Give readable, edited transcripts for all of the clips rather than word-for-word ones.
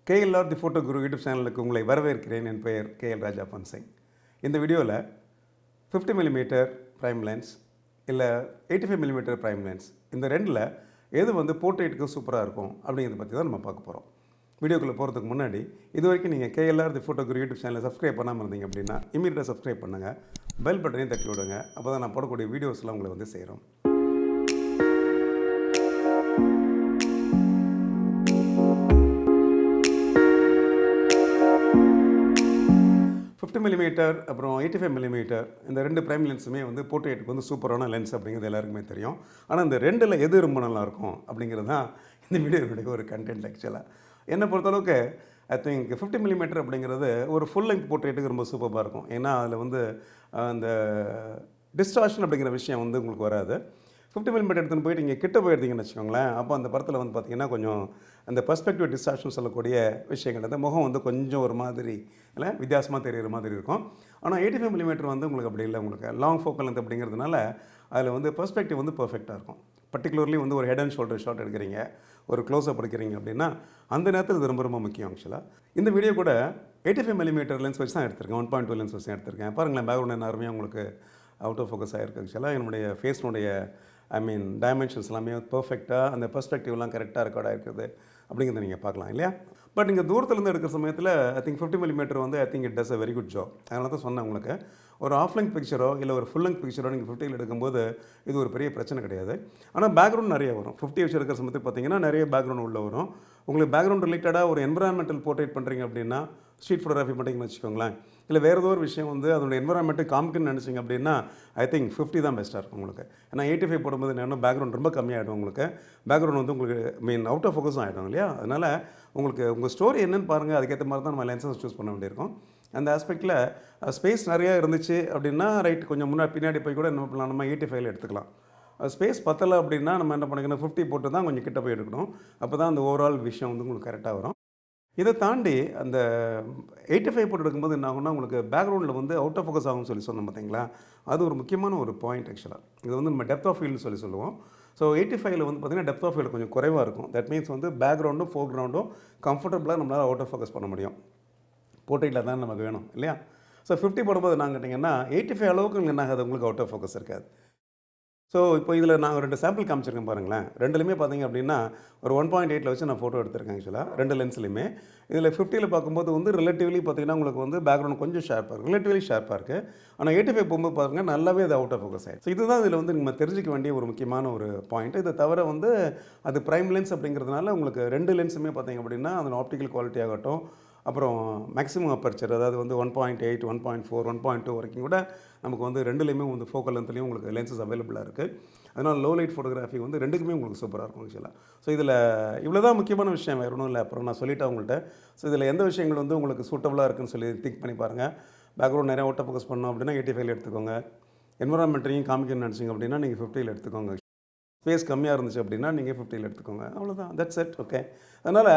KLR the photo Guru YouTube சேனலுக்கு உங்களை வரவேற்கிறேன். என் பெயர் KL ராஜா பன்சிங். இந்த வீடியோவில் 50 மில்லிமீட்டர் ப்ரைம் லென்ஸ் இல்லை 85 மில்லிமீட்டர் ப்ரைம் லென்ஸ் இந்த ரெண்டில் எது வந்து போர்ட்ரேட்டுக்கு சூப்பராக இருக்கும் அப்படிங்கிறத பற்றி தான் நம்ம பார்க்க போகிறோம். வீடியோக்குள்ளே போகிறதுக்கு முன்னாடி இது வரைக்கும் நீங்கள் KLR the photo Guru YouTube சேனலை சப்ஸ்கிரைப் பண்ணாமல் இருந்தீங்க அப்படின்னா இமீடியட்டாக சப்ஸ்கிரைப் பண்ணுங்கள், பெல் பட்டனையும் தட்டி விடுங்க. அப்போ தான் நான் போடக்கூடிய வீடியோஸ்லாம் உங்களை வந்து சேரும். 50 மில்லிமீட்டர் அப்புறம் 85 மில்லிமீட்டர் இந்த ரெண்டு ப்ரைம் லென்ஸுமே வந்து போர்ட்ரேட்டுக்கு வந்து சூப்பரான லென்ஸ் அப்படிங்கிறது எல்லாருக்குமே தெரியும். ஆனால் இந்த ரெண்டில் எது ரொம்ப நல்லாயிருக்கும் அப்படிங்கிறது தான் இந்த வீடியோனுடைய ஒரு கண்டென்ட். ஆக்சுவலாக என்னை பொறுத்தளவுக்கு ஐ திங்க் 50 மில்லிமீட்டர் அப்படிங்கிறது ஒரு ஃபுல் லென்த் போர்ட்ரேட்டுக்கு ரொம்ப சூப்பராக இருக்கும். ஏன்னா அதில் வந்து அந்த டிஸ்டார்ஷன் அப்படிங்கிற விஷயம் வந்து உங்களுக்கு வராது. 50 மில்லிமீட்டர் எடுத்துன்னு போயிட்டு இங்கே கிட்ட போயிருந்தீங்கன்னு வச்சுக்கோங்களேன், அப்போ அந்த படத்தில் வந்து பார்த்திங்கன்னா கொஞ்சம் அந்த பர்ஸ்பெக்டிவ் டிஸ்டார்ஷன் சொல்லக்கூடிய விஷயங்கள், அந்த முகம் வந்து கொஞ்சம் ஒரு மாதிரி இல்லை வித்தியாசமாக தெரிகிற மாதிரி இருக்கும். ஆனால் 85 மில்லிமீட்டர் வந்து உங்களுக்கு அப்படி இல்லை. உங்களுக்கு லாங் ஃபோக்கல் லென்த் அப்படிங்கிறதுனால அதில் வந்து பர்ஸ்பெக்டிவ் வந்து பர்ஃபெக்டாக இருக்கும். பர்டிகுலர்லி வந்து ஒரு ஹெட் அண்ட் ஷோல்டர் ஷாட் எடுக்கிறீங்க, ஒரு க்ளோஸ்அப் எடுக்கிறீங்க அப்படின்னா அந்த நேரத்தில் இது ரொம்ப ரொம்ப முக்கியம். ஆக்சுவலாக இந்த வீடியோ கூட 85 மில்லிமீட்டர் லென்ஸ் வச்சு தான் எடுத்திருக்கேன், 1.2 லென்ஸ் வச்சு தான் எடுத்திருக்கேன். பாருங்களேன், பேக்ரவுண்ட் என்ன அருமையாக உங்களுக்கு அவுட் ஆஃப் ஃபோக்கஸ் ஆகிருக்கு. ஆக்சுவலாக என்னுடைய ஃபேஸ்னுடைய டைமென்ஷன்ஸ் எல்லாமே பர்ஃபெக்டாக அந்த பர்ஸ்பெக்டிவ்லாம் கரெக்டாக ரெக்கார்ட் ஆகிருக்குது அப்படிங்கிறத நீங்கள் பார்க்கலாம் இல்லையா. பட் இங்கே தூரத்துலேருந்து எடுக்கிற சமயத்தில் ஐ திங்க் 50 மில்லிமீட்டர் வந்து I think it does a very good job. அதனால தான் சொன்னேன் உங்களுக்கு, ஒரு ஆஃப் லெங்க் பிக்சரோ இல்லை ஒரு ஃபுல் லெங்க் பிக்சரோ நீங்கள் 50 எடுக்கும்போது இது ஒரு பெரிய பிரச்சனை கிடையாது. ஆனால் பேக்ரவுண்ட் நிறைய வரும். 50 வச்சு எடுக்கிற சமயத்தில் பார்த்தீங்கன்னா நிறைய பேக்ரவுண்ட் உள்ளே வரும். உங்களுக்கு பேக்ரவுண்ட் ரிலேட்டடாக ஒரு என்விரான்மெண்டல் போர்ட்ரேட் பண்ணுறீங்க அப்படின்னா, ஸ்ட்ரீட் ஃபோட்டோகிராஃபி பண்ணுறீங்கன்னு வச்சுக்கோங்களேன், இல்லை வேறு ஏதோ ஒரு விஷயம் வந்து அதோட என்விரான்மெண்ட்டு காமிக்கணும்னு நினச்சிங்க அப்படின்னா ஐ திங்க் 50 தான் பெஸ்ட்டாக இருக்கும் உங்களுக்கு. ஏன்னா 85 போடும்போது என்ன பேக்ரவுண்ட் ரொம்ப கம்மியாகிடும். உங்களுக்கு பேக்ரவுண்ட் வந்து உங்களுக்கு அவுட் ஆஃப் ஃபோக்கஸும் ஆகிடும் இல்லையா. அதனால் உங்களுக்கு உங்கள் ஸ்டோரி என்னென்னு பாருங்கள், அதுக்கேற்ற மாதிரி தான் நம்ம லென்ஸஸ் சூஸ் பண்ண வேண்டியிருக்கும். அந்த ஆஸ்பெக்டில் ஸ்பேஸ் நிறையா இருந்துச்சு அப்படின்னா ரைட், கொஞ்சம் முன்னாடி பின்னாடி போய் கூட என்ன பண்ணலாம், நம்ம 85 எடுத்துக்கலாம். ஸ்பேஸ் பத்தலை அப்படின்னா நம்ம என்ன பண்ணிக்கணும், 50 போட்டு தான் கொஞ்சம் கிட்ட போய் எடுக்கணும். அப்போ தான் அந்த ஓவரால் விஷயம் வந்து உங்களுக்கு கரெக்டாக வரும். இதை தாண்டி அந்த 85 போட்டு எடுக்கும்போது என்ன ஆகும்னா, உங்களுக்கு பேக்ரவுண்டில் வந்து அவுட் ஆஃப் ஃபோக்கஸ் ஆகும்னு சொன்னோம் பார்த்தீங்களா, அது ஒரு முக்கியமான ஒரு பாயிண்ட். ஆக்சுவலாக இது வந்து நம்ம டெப்த் ஆஃப் ஃபீல்டுன்னு சொல்லுவோம். ஸோ 85ல் வந்து பார்த்திங்கன்னா டெப்த் ஆஃப் ஃபீல்டு கொஞ்சம் குறைவாக இருக்கும். தட் மீன்ஸ் வந்து பேக்ரவுண்டும் ஃபோர்க்ரவுண்டும் கம்ஃபர்டபுளாக நம்மளால் அவுட் ஆஃப் ஃபோக்கஸ் பண்ண முடியும். போர்ட்ரேட்டில் தான் நமக்கு வேணும் இல்லையா. ஸோ 50 போடும்போது நான் கேட்டிங்கன்னா 85 அளவுக்கு என்ன ஆகாது, உங்களுக்கு அவுட் ஆஃப் ஃபோக்கஸ் இருக்காது. ஸோ இப்போ இதில் நான் 2 சாம்பிள் காமிச்சிருக்கேன் பாருங்களேன். ரெண்டுலேயுமே பார்த்தீங்க அப்படின்னா ஒரு 1.8 வச்சு நான் ஃபோட்டோ எடுத்திருக்கேன். ஆக்சுவலாக ரெண்டு லென்ஸ்லையுமே இதில் 50ல் பார்க்கும்போது வந்து ரிலேட்டிவ்லி பார்த்திங்கன்னா உங்களுக்கு வந்து பேக்ரவுண்ட் கொஞ்சம் ஷார்ப்பாக இருக்குது, ரிலேட்டிவ்லி ஷார்ப்பாக இருக்குது. ஆனால் 85 போகும்போது பாருங்கள் நல்லாவே அது அவுட் ஆஃப் ஃபோக்கஸ் ஆகிடும். ஸோ இதுதான் இதில் வந்து நம்ம தெரிஞ்சிக்க வேண்டிய ஒரு முக்கியமான ஒரு பாயிண்ட். இதை தவிர வந்து அது ப்ரைம் லென்ஸ் அப்படிங்கிறதுனால உங்களுக்கு ரெண்டு லென்ஸுமே பார்த்திங்க அப்படின்னா அதோட ஆப்டிக்கல் குவாலிட்டி ஆகட்டும், அப்புறம் மேக்ஸிமம் அப்பர்ச்சர் அதாவது வந்து 1.8, 1.4, 1.2 வரைக்கும் கூட நமக்கு வந்து ரெண்டுலேயுமே வந்து ஃபோக்கல் லென்த்லேயும் உங்களுக்கு லென்சஸ் அவைலபிளாக இருக்குது. அதனால் லோ லைட் ஃபோட்டோகிராஃபி வந்து ரெண்டுக்குமே உங்களுக்கு சூப்பராக இருக்கும். ஆக்சுவலாக ஸோ இதில் இவ்வளோ தான் முக்கியமான விஷயம், வேறு ஒன்றும் இல்லை. அப்புறம் நான் சொல்லிட்டேன் உங்கள்கிட்ட. ஸோ இதில் எந்த விஷயங்கள் வந்து உங்களுக்கு சூட்டபுளாக இருக்குன்னு சொல்லி திங்க் பண்ணி பாருங்கள். பேக்ரவுண்ட் நிறைய அவுட் ஆஃப் ஃபோக்கஸ் பண்ணோம் அப்படின்னா 85 எடுத்துக்கோங்க. என்விரான்மெண்ட்டையும் காமிக்கணும்னு நினச்சிங்க அப்படின்னா நீங்கள் 50 எடுத்துக்கோங்க. ஸ்பேஸ் கம்மியாக இருந்துச்சு அப்படின்னா நீங்கள் 50 எடுத்துக்கோங்க. அவ்வளோதான், தட்ஸ் இட். ஓகே. அதனால்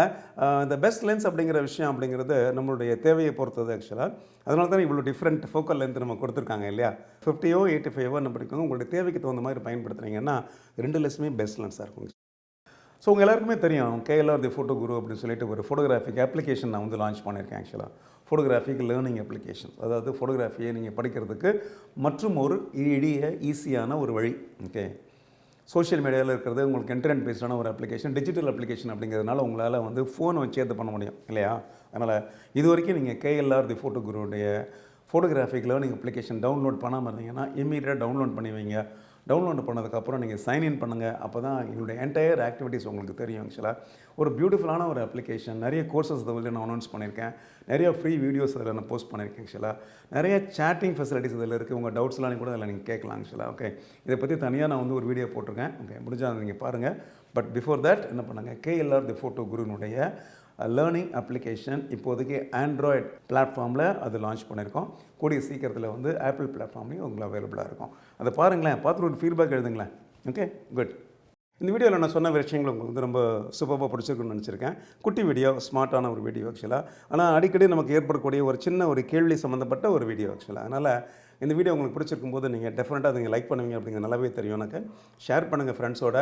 இந்த பெஸ்ட் லென்ஸ் அப்படிங்கிற விஷயம் அப்படிங்கிறது நம்மளுடைய தேவையை பொறுத்தது. ஆக்சுவலாக அதனால தான் இவ்வளோ டிஃப்ரெண்ட் ஃபோக்கல் லென்த் நம்ம கொடுத்துருக்காங்க இல்லையா. 50ஓ 85ஓ என்ன பண்ணிக்கோங்க, உங்களுடைய தேவைக்கு தகுந்த மாதிரி பயன்படுத்துனீங்கன்னா ரெண்டு லென்ஸுமே பெஸ்ட் லென்ஸாக இருக்கும். ஸோ உங்கள் எல்லாருக்குமே தெரியும் KLR தி ஃபோட்டோ குரு அப்படின்னு சொல்லிட்டு ஒரு ஃபோட்டோகிராஃபிக் அப்ளிகேஷன் நான் வந்து லான்ச் பண்ணியிருக்கேன். ஆக்சுவலாக ஃபோட்டோகிராஃபிக் லேர்னிங் அப்ளிகேஷன், அதாவது ஃபோட்டோகிராஃபியை நீங்கள் படிக்கிறதுக்கு மற்றும் ஒரு எளிய ஈஸியான ஒரு வழி. ஓகே, சோஷியல் மீடியாவில் இருக்கிறது உங்களுக்கு இன்டர்நெட் பேஸ்டான ஒரு அப்ளிகேஷன், டிஜிட்டல் அப்ளிகேஷன் அப்படிங்கிறதுனால உங்களால் வந்து ஃபோனை வச்சு ஏற்று பண்ண முடியும் இல்லையா. அதனால் இது வரைக்கும் நீங்கள் KLR தி ஃபோட்டோ குருவுடைய ஃபோட்டோகிராஃபிக் லேர்னிங் அப்ளிகேஷன் டவுன்லோட் பண்ணாமல் இருந்தீங்கன்னா இம்மீடியட்டாக டவுன்லோட் பண்ணி வைங்க. டவுன்லோட் பண்ணதுக்கப்புறம் நீங்கள் சைன்இன் பண்ணுங்கள். அப்போ தான் எங்களுடைய என்டையர் ஆக்டிவிட்டீஸ் உங்களுக்கு தெரியும். ஆக்சுவலாக ஒரு பியூட்டிஃபுல்லான ஒரு அப்ளிகேஷன். நிறைய கோர்சஸ் இதில் நான் அனௌன்ஸ் பண்ணியிருக்கேன், நிறைய ஃப்ரீ வீடியோஸ் அதில் நான் போஸ்ட் பண்ணியிருக்கேன். ஆக்சுவலாக நிறைய சேட்டிங் ஃபெசிலிட்டிஸ் இதில் இருக்குது. உங்கள் டவுட்ஸ்லாம் கூட அதில் நீங்கள் கேட்கலாம். ஆக்சுவலாக ஓகே, இதை பற்றி தனியாக நான் வந்து ஒரு வீடியோ போட்டிருக்கேன். ஓகே, முடிஞ்சால் நீங்கள் பாருங்கள். பட் பிஃபோர் தட் என்ன பண்ணுங்கள், KLR தி ஃபோட்டோ குருனுடைய லேர்னிங் அப்ளிகேஷன் இப்போதைக்கு ஆண்ட்ராய்டு பிளாட்ஃபார்மில் அது லான்ச் பண்ணியிருக்கோம். கூடிய சீக்கிரத்தில் வந்து ஆப்பிள் பிளாட்ஃபார்ம்லேயும் உங்களுக்கு அவைலபிளாக இருக்கும். அதை பாருங்களேன், பார்த்துட்டு ஒரு ஃபீட்பேக் எழுதுங்களேன். Okay, good. இந்த வீடியோவில் நான் சொன்ன விஷயங்கள் உங்களுக்கு வந்து ரொம்ப சூப்பராக பிடிச்சிருக்குன்னு நினச்சிருக்கேன். குட்டி வீடியோ, ஸ்மார்ட்டான ஒரு வீடியோ ஆக்சுவலாக. ஆனால் அடிக்கடி நமக்கு ஏற்படக்கூடிய ஒரு சின்ன ஒரு கேள்வி சம்மந்தப்பட்ட ஒரு வீடியோ ஆக்சுவலாக. அதனால் இந்த வீடியோ உங்களுக்கு பிடிச்சிருக்கும் போது நீங்கள் டெஃபினட்டாக நீங்கள் லைக் பண்ணுவீங்க அப்படிங்கிற நல்லாவே தெரியும் எனக்கு. ஷேர் பண்ணுங்கள் ஃப்ரெண்ட்ஸோட.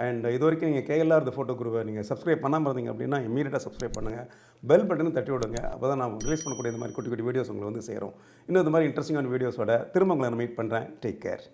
அண்ட் இது வரைக்கும் நீங்கள் கேஎல்ஆர் ஃபோட்டோ குரூப்பை நீங்கள் சப்ஸ்கிரைப் பண்ணாமல் இருந்தீங்க அப்படின்னா இமீடியட்டாக சப்ஸ்கிரைப் பண்ணுங்கள். பெல் பட்டனும் தட்டி விடுங்க. அப்போ தான் நான் ரிலீஸ் பண்ணக்கூடிய இந்த மாதிரி குட்டி குட்டி வீடியோஸ் உங்களை வந்து சேரும். இன்னும் இந்த மாதிரி இன்ட்ரெஸ்டிங்கான வீடியோஸோட திரும்ப உங்களை நான் மீட் பண்ணுறேன். Take care.